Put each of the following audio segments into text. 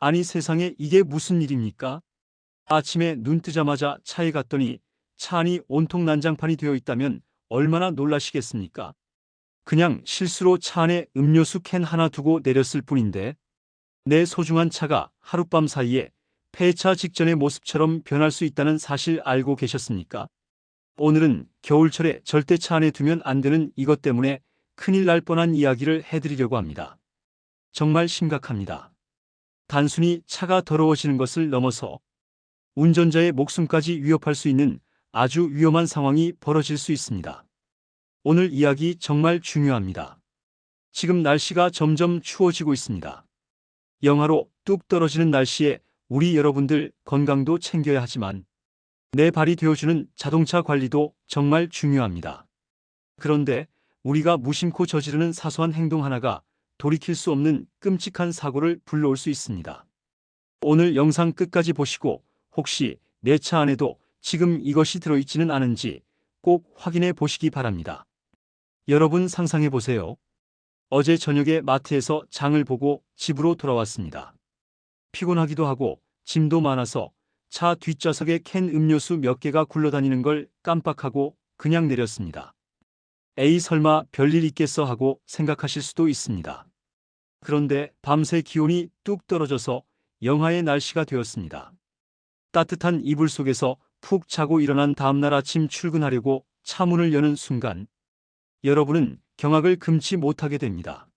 아니 세상에 이게 무슨 일입니까? 아침에 눈 뜨자마자 차에 갔더니 차 안이 온통 난장판이 되어 있다면 얼마나 놀라시겠습니까? 그냥 실수로 차 안에 음료수 캔 하나 두고 내렸을 뿐인데 내 소중한 차가 하룻밤 사이에 폐차 직전의 모습처럼 변할 수 있다는 사실 알고 계셨습니까? 오늘은 겨울철에 절대 차 안에 두면 안 되는 이것 때문에 큰일 날 뻔한 이야기를 해드리려고 합니다. 정말 심각합니다. 단순히 차가 더러워지는 것을 넘어서 운전자의 목숨까지 위협할 수 있는 아주 위험한 상황이 벌어질 수 있습니다. 오늘 이야기 정말 중요합니다. 지금 날씨가 점점 추워지고 있습니다. 영하로 뚝 떨어지는 날씨에 우리 여러분들 건강도 챙겨야 하지만 내 발이 되어주는 자동차 관리도 정말 중요합니다. 그런데 우리가 무심코 저지르는 사소한 행동 하나가 돌이킬 수 없는 끔찍한 사고를 불러올 수 있습니다. 오늘 영상 끝까지 보시고 혹시 내 차 안에도 지금 이것이 들어있지는 않은지 꼭 확인해 보시기 바랍니다. 여러분 상상해 보세요. 어제 저녁에 마트에서 장을 보고 집으로 돌아왔습니다. 피곤하기도 하고 짐도 많아서 차 뒷좌석에 캔 음료수 몇 개가 굴러다니는 걸 깜빡하고 그냥 내렸습니다. 에이 설마 별일 있겠어 하고 생각하실 수도 있습니다. 그런데 밤새 기온이 뚝 떨어져서 영하의 날씨가 되었습니다. 따뜻한 이불 속에서 푹 자고 일어난 다음날 아침 출근하려고 차 문을 여는 순간 여러분은 경악을 금치 못하게 됩니다.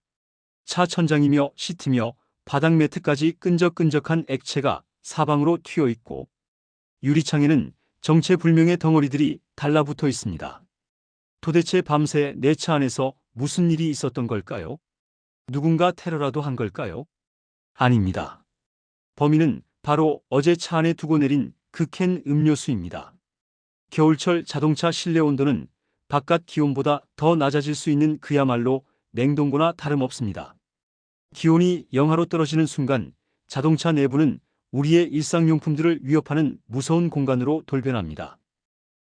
차 천장이며 시트며 바닥 매트까지 끈적끈적한 액체가 사방으로 튀어 있고 유리창에는 정체불명의 덩어리들이 달라붙어 있습니다. 도대체 밤새 내 차 안에서 무슨 일이 있었던 걸까요? 누군가 테러라도 한 걸까요? 아닙니다. 범인은 바로 어제 차 안에 두고 내린 그 캔 음료수입니다. 겨울철 자동차 실내 온도는 바깥 기온보다 더 낮아질 수 있는 그야말로 냉동고나 다름없습니다. 기온이 영하로 떨어지는 순간 자동차 내부는 우리의 일상용품들을 위협하는 무서운 공간으로 돌변합니다.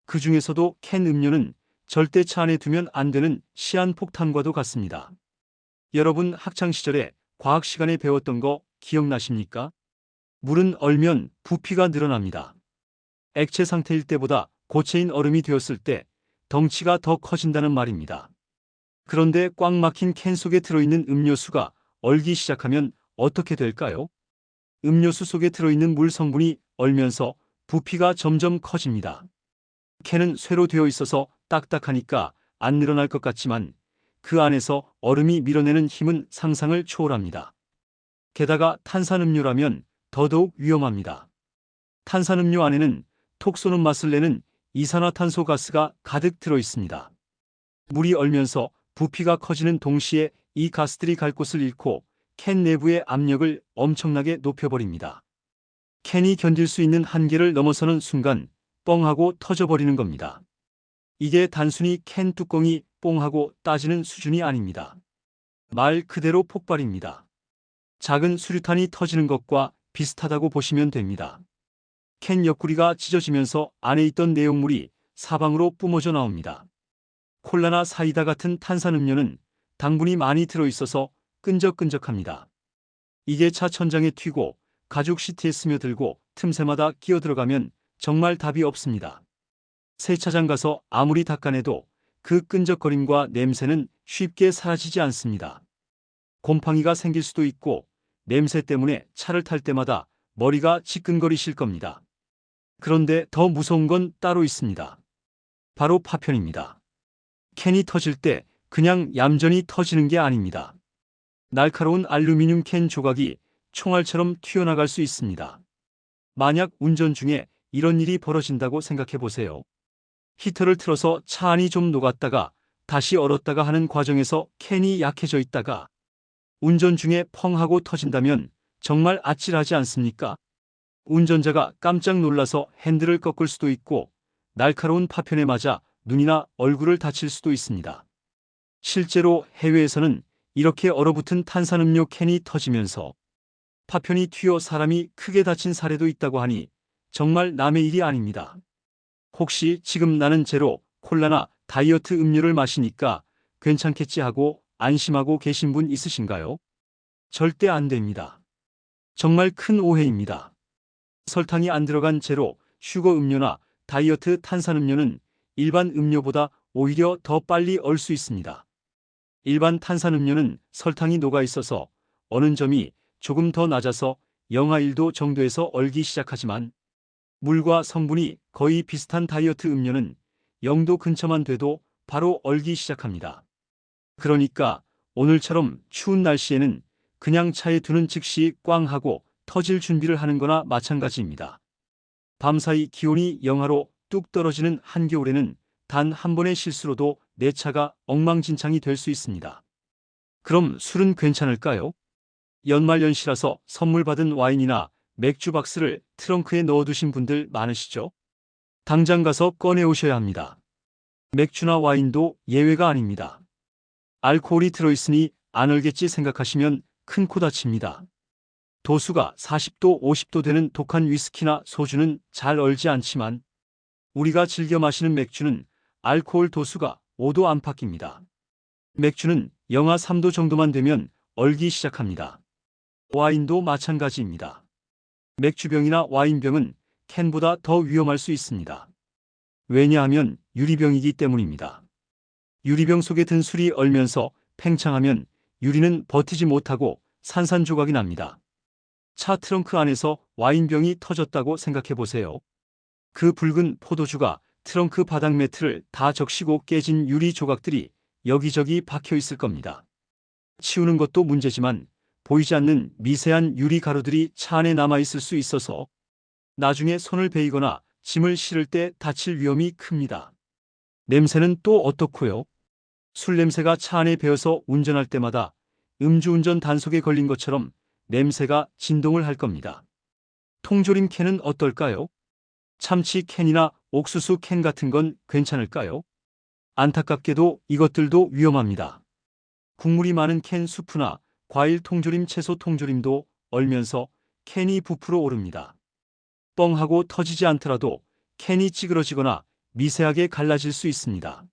그 중에서도 캔 음료는 절대 차 안에 두면 안 되는 시한폭탄과도 같습니다. 여러분 학창시절에 과학 시간에 배웠던 거 기억나십니까? 물은 얼면 부피가 늘어납니다. 액체 상태일 때보다 고체인 얼음이 되었을 때 덩치가 더 커진다는 말입니다. 그런데 꽉 막힌 캔 속에 들어있는 음료수가 얼기 시작하면 어떻게 될까요? 음료수 속에 들어있는 물 성분이 얼면서 부피가 점점 커집니다. 캔은 쇠로 되어 있어서 딱딱하니까 안 늘어날 것 같지만 그 안에서 얼음이 밀어내는 힘은 상상을 초월합니다. 게다가 탄산음료라면 더더욱 위험합니다. 탄산음료 안에는 톡 쏘는 맛을 내는 이산화탄소 가스가 가득 들어 있습니다. 물이 얼면서 부피가 커지는 동시에 이 가스들이 갈 곳을 잃고 캔 내부의 압력을 엄청나게 높여버립니다. 캔이 견딜 수 있는 한계를 넘어서는 순간 뻥하고 터져버리는 겁니다. 이게 단순히 캔 뚜껑이 뽕하고 따지는 수준이 아닙니다. 말 그대로 폭발입니다. 작은 수류탄이 터지는 것과 비슷하다고 보시면 됩니다. 캔 옆구리가 찢어지면서 안에 있던 내용물이 사방으로 뿜어져 나옵니다. 콜라나 사이다 같은 탄산음료는 당분이 많이 들어있어서 끈적끈적합니다. 이게 차 천장에 튀고 가죽 시트에 스며들고 틈새마다 끼어 들어가면 정말 답이 없습니다. 세차장 가서 아무리 닦아내도 그 끈적거림과 냄새는 쉽게 사라지지 않습니다. 곰팡이가 생길 수도 있고 냄새 때문에 차를 탈 때마다 머리가 지끈거리실 겁니다. 그런데 더 무서운 건 따로 있습니다. 바로 파편입니다. 캔이 터질 때 그냥 얌전히 터지는 게 아닙니다. 날카로운 알루미늄 캔 조각이 총알처럼 튀어나갈 수 있습니다. 만약 운전 중에 이런 일이 벌어진다고 생각해 보세요. 히터를 틀어서 차 안이 좀 녹았다가 다시 얼었다가 하는 과정에서 캔이 약해져 있다가 운전 중에 펑 하고 터진다면 정말 아찔하지 않습니까? 운전자가 깜짝 놀라서 핸들을 꺾을 수도 있고 날카로운 파편에 맞아 눈이나 얼굴을 다칠 수도 있습니다. 실제로 해외에서는 이렇게 얼어붙은 탄산음료 캔이 터지면서 파편이 튀어 사람이 크게 다친 사례도 있다고 하니 정말 남의 일이 아닙니다. 혹시 지금 나는 제로, 콜라나 다이어트 음료를 마시니까 괜찮겠지 하고 안심하고 계신 분 있으신가요? 절대 안 됩니다. 정말 큰 오해입니다. 설탕이 안 들어간 제로, 슈거 음료나 다이어트 탄산음료는 일반 음료보다 오히려 더 빨리 얼 수 있습니다. 일반 탄산음료는 설탕이 녹아 있어서 어는 점이 조금 더 낮아서 영하 1도 정도에서 얼기 시작하지만 물과 성분이 거의 비슷한 다이어트 음료는 0도 근처만 돼도 바로 얼기 시작합니다. 그러니까 오늘처럼 추운 날씨에는 그냥 차에 두는 즉시 꽝 하고 터질 준비를 하는 거나 마찬가지입니다. 밤사이 기온이 영하로 뚝 떨어지는 한겨울에는 단 한 번의 실수로도 내 차가 엉망진창이 될 수 있습니다. 그럼 술은 괜찮을까요? 연말연시라서 선물 받은 와인이나 맥주 박스를 트렁크에 넣어두신 분들 많으시죠? 당장 가서 꺼내오셔야 합니다. 맥주나 와인도 예외가 아닙니다. 알코올이 들어있으니 안 얼겠지 생각하시면 큰 코 다칩니다. 도수가 40도, 50도 되는 독한 위스키나 소주는 잘 얼지 않지만 우리가 즐겨 마시는 맥주는 알코올 도수가 5도 안팎입니다. 맥주는 영하 3도 정도만 되면 얼기 시작합니다. 와인도 마찬가지입니다. 맥주병이나 와인병은 캔보다 더 위험할 수 있습니다. 왜냐하면 유리병이기 때문입니다. 유리병 속에 든 술이 얼면서 팽창하면 유리는 버티지 못하고 산산조각이 납니다. 차 트렁크 안에서 와인병이 터졌다고 생각해 보세요. 그 붉은 포도주가 트렁크 바닥 매트를 다 적시고 깨진 유리 조각들이 여기저기 박혀 있을 겁니다. 치우는 것도 문제지만 보이지 않는 미세한 유리 가루들이 차 안에 남아 있을 수 있어서 나중에 손을 베이거나 짐을 실을 때 다칠 위험이 큽니다. 냄새는 또 어떻고요? 술 냄새가 차 안에 배어서 운전할 때마다 음주운전 단속에 걸린 것처럼 냄새가 진동을 할 겁니다. 통조림 캔은 어떨까요? 참치 캔이나 옥수수 캔 같은 건 괜찮을까요? 안타깝게도 이것들도 위험합니다. 국물이 많은 캔 수프나 과일 통조림, 채소 통조림도 얼면서 캔이 부풀어 오릅니다. 뻥 하고 터지지 않더라도 캔이 찌그러지거나 미세하게 갈라질 수 있습니다.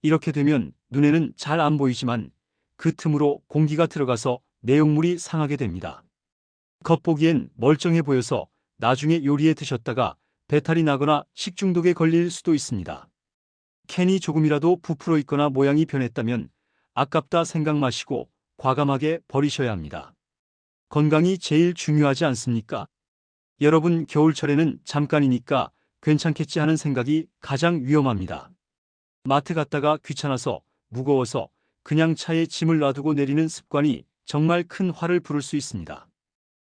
이렇게 되면 눈에는 잘 안 보이지만 그 틈으로 공기가 들어가서 내용물이 상하게 됩니다. 겉보기엔 멀쩡해 보여서 나중에 요리에 드셨다가 배탈이 나거나 식중독에 걸릴 수도 있습니다. 캔이 조금이라도 부풀어 있거나 모양이 변했다면 아깝다 생각 마시고 과감하게 버리셔야 합니다. 건강이 제일 중요하지 않습니까? 여러분, 겨울철에는 잠깐이니까 괜찮겠지 하는 생각이 가장 위험합니다. 마트 갔다가 귀찮아서 무거워서 그냥 차에 짐을 놔두고 내리는 습관이 정말 큰 화를 부를 수 있습니다.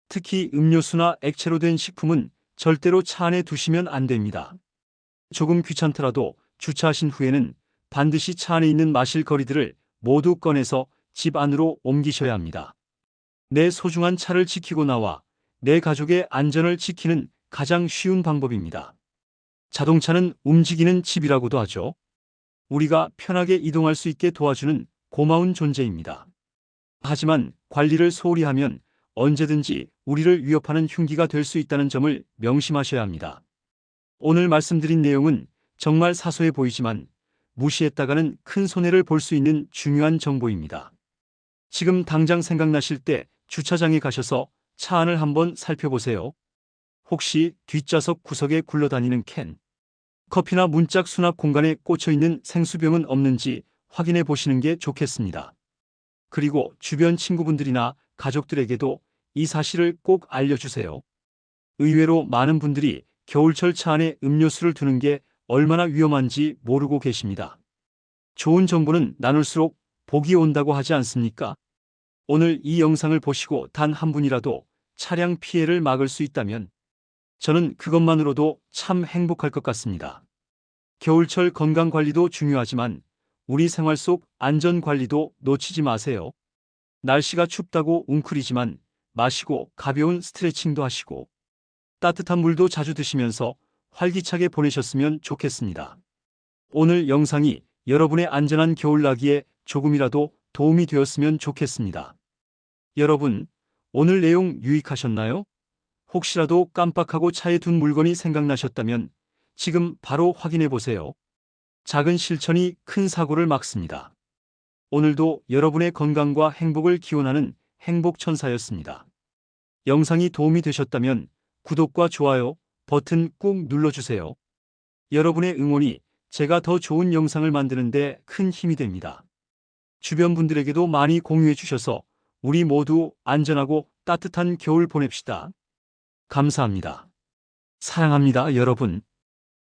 특히 음료수나 액체로 된 식품은 절대로 차 안에 두시면 안 됩니다. 조금 귀찮더라도 주차하신 후에는 반드시 차 안에 있는 마실 거리들을 모두 꺼내서 집 안으로 옮기셔야 합니다. 내 소중한 차를 지키고 나와 내 가족의 안전을 지키는 가장 쉬운 방법입니다. 자동차는 움직이는 집이라고도 하죠. 우리가 편하게 이동할 수 있게 도와주는 고마운 존재입니다. 하지만 관리를 소홀히 하면 언제든지 우리를 위협하는 흉기가 될 수 있다는 점을 명심하셔야 합니다. 오늘 말씀드린 내용은 정말 사소해 보이지만 무시했다가는 큰 손해를 볼 수 있는 중요한 정보입니다. 지금 당장 생각나실 때 주차장에 가셔서 차 안을 한번 살펴보세요. 혹시 뒷좌석 구석에 굴러다니는 캔, 커피나 문짝 수납 공간에 꽂혀있는 생수병은 없는지 확인해 보시는 게 좋겠습니다. 그리고 주변 친구분들이나 가족들에게도 이 사실을 꼭 알려주세요. 의외로 많은 분들이 겨울철 차 안에 음료수를 두는 게 얼마나 위험한지 모르고 계십니다. 좋은 정보는 나눌수록 복이 온다고 하지 않습니까? 오늘 이 영상을 보시고 단 한 분이라도 차량 피해를 막을 수 있다면 저는 그것만으로도 참 행복할 것 같습니다. 겨울철 건강관리도 중요하지만 우리 생활 속 안전관리도 놓치지 마세요. 날씨가 춥다고 웅크리지만 마시고 가벼운 스트레칭도 하시고 따뜻한 물도 자주 드시면서 활기차게 보내셨으면 좋겠습니다. 오늘 영상이 여러분의 안전한 겨울나기에 조금이라도 도움이 되었으면 좋겠습니다. 여러분, 오늘 내용 유익하셨나요? 혹시라도 깜빡하고 차에 둔 물건이 생각나셨다면 지금 바로 확인해 보세요. 작은 실천이 큰 사고를 막습니다. 오늘도 여러분의 건강과 행복을 기원하는 행복천사였습니다. 영상이 도움이 되셨다면 구독과 좋아요 버튼 꾹 눌러주세요. 여러분의 응원이 제가 더 좋은 영상을 만드는데 큰 힘이 됩니다. 주변 분들에게도 많이 공유해 주셔서 우리 모두 안전하고 따뜻한 겨울 보냅시다. 감사합니다. 사랑합니다, 여러분.